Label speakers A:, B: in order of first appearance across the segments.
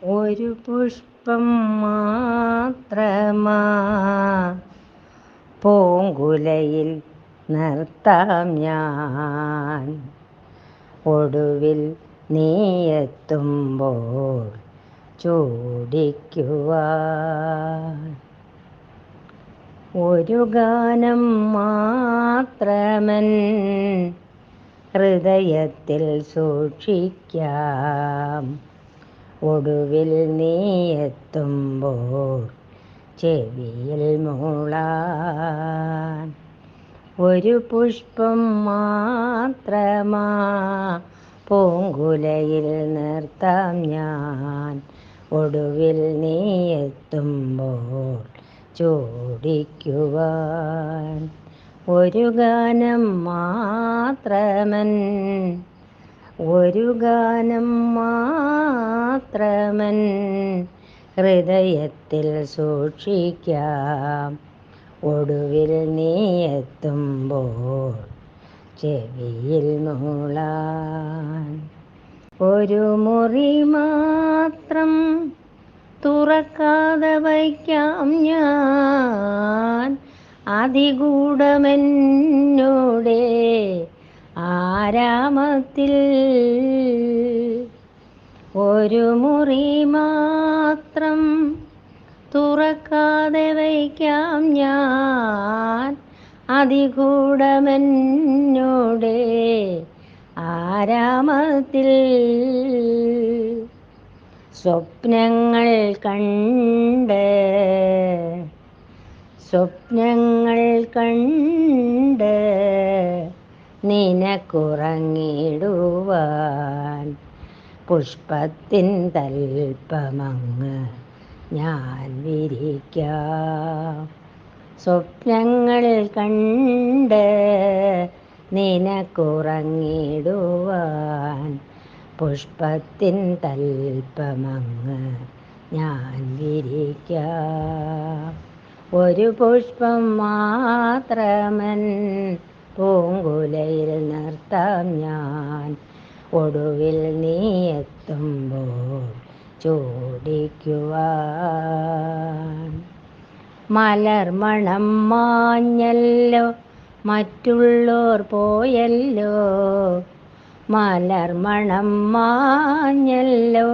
A: ഒരു പുഷ്പം മാത്രമാ പൂങ്കുലയിൽ നിർത്താം ഞാൻ. ഒടുവിൽ നീയെത്തുമ്പോൾ ചൂടിക്കുവാൻ ഒരു ഗാനം മാത്രമൻ ഹൃദയത്തിൽ സൂക്ഷിക്കാം. ഒടുവിൽ നീയെത്തുമ്പോൾ ചെവിയിൽ മൂളാൻ. ഒരു പുഷ്പം മാത്രമാ പൂങ്കുലയിൽ നിർത്താം ഞാൻ. ഒടുവിൽ നീയെത്തുമ്പോൾ ചൂടിക്കുവാൻ ഒരു ഗാനം മാത്രമൻ, ഒരു ഗാനം മാത്രമൻ ഹൃദയത്തിൽ സൂക്ഷിക്കാം. ഒടുവിൽ നീയെത്തുമ്പോൾ ചെവിയിൽ മൂളാൻ. ഒരു മുറി മാത്രം തുറക്കാതെ വയ്ക്കാം ഞാൻ. അതിഗൂഢമെന്നോടെ ആരാമത്തിൽ ഒരു മുറി മാത്രം തുറക്കാതെ വയ്ക്കാം ഞാൻ. അതിഗൂഢമെന്നോടെ ആരാമത്തിൽ സ്വപ്നങ്ങൾ കണ്ട്, സ്വപ്നങ്ങൾ കണ്ട് നിനക്കുറങ്ങിടുവാൻ പുഷ്പത്തിൻ തൽപ്പമങ്ങ് ഞാൻ വിരിക്കാം. സ്വപ്നങ്ങൾ കണ്ട് നിനക്കുറങ്ങിടുവാൻ പുഷ്പത്തിൻ തൽപ്പമങ്ങ് ഞാൻ വിരിക്കാം. ഒരു പുഷ്പം മാത്രമൻ പൂങ്കുലയിൽ നിർത്താം ഞാൻ. ഒടുവിൽ നീയെത്തുമ്പോൾ ചൂടിക്കുവാൻ. മലർമണം മാഞ്ഞല്ലോ, മറ്റുള്ളോർ പോയല്ലോ. മലർമണം മാഞ്ഞല്ലോ,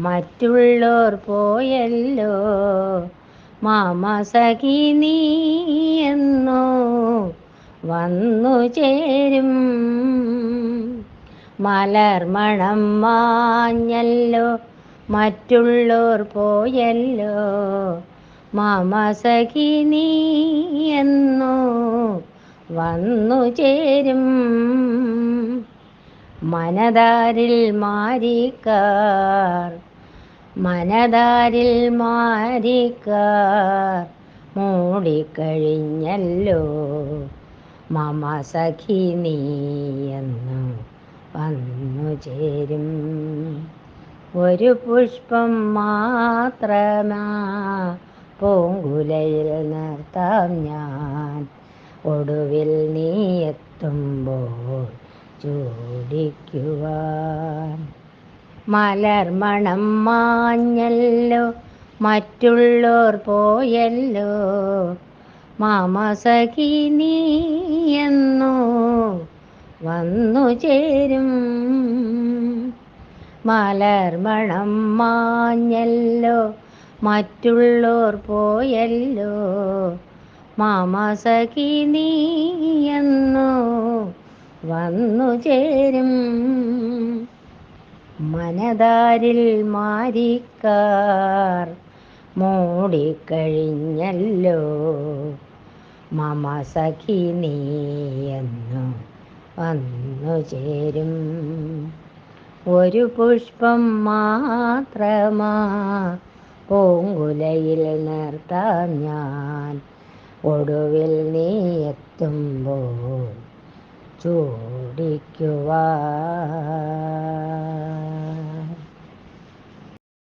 A: മറ്റുള്ളോർ പോയല്ലോ. മാമസഖി നീ എന്നോ വന്നു ചേരും. മലർമണം മാഞ്ഞല്ലോ, മറ്റുള്ളോർ പോയല്ലോ. മാമസഖി നീ എന്നോ വന്നു ചേരും. മനതാരിൽ മാരിക്കാർ, മനതാരിൽ മാരിക്കാർ മൂടിക്കഴിഞ്ഞല്ലോ. മമ സഖി നീ എന്നു വന്നു ചേരും. ഒരു പുഷ്പം മാത്രമാ പൂങ്കുലയിൽ നിർത്താം ഞാൻ. ഒടുവിൽ നീ എത്തുമ്പോൾ ചൂടിക്കുവാൻ. മലർമണം മാഞ്ഞല്ലോ, മറ്റുള്ളോർ പോയല്ലോ. മാമസഖി നീ എന്നോ വന്നു ചേരും. മലർമണം മാഞ്ഞല്ലോ, മറ്റുള്ളോർ പോയല്ലോ. മാമസഖി നീ എന്നോ വന്നു ചേരും. മനതാരിൽ മാരിക്കാർ മൂടിക്കഴിഞ്ഞല്ലോ. മമ സഖി നീ എന്നു വന്നു ചേരും. ഒരു പുഷ്പം മാത്രമാ പൂങ്കുലയിൽ നിർത്താം ഞാൻ. ഒടുവിൽ നീ എത്തുമ്പോൾ ചൂടിക്കുവാൻ.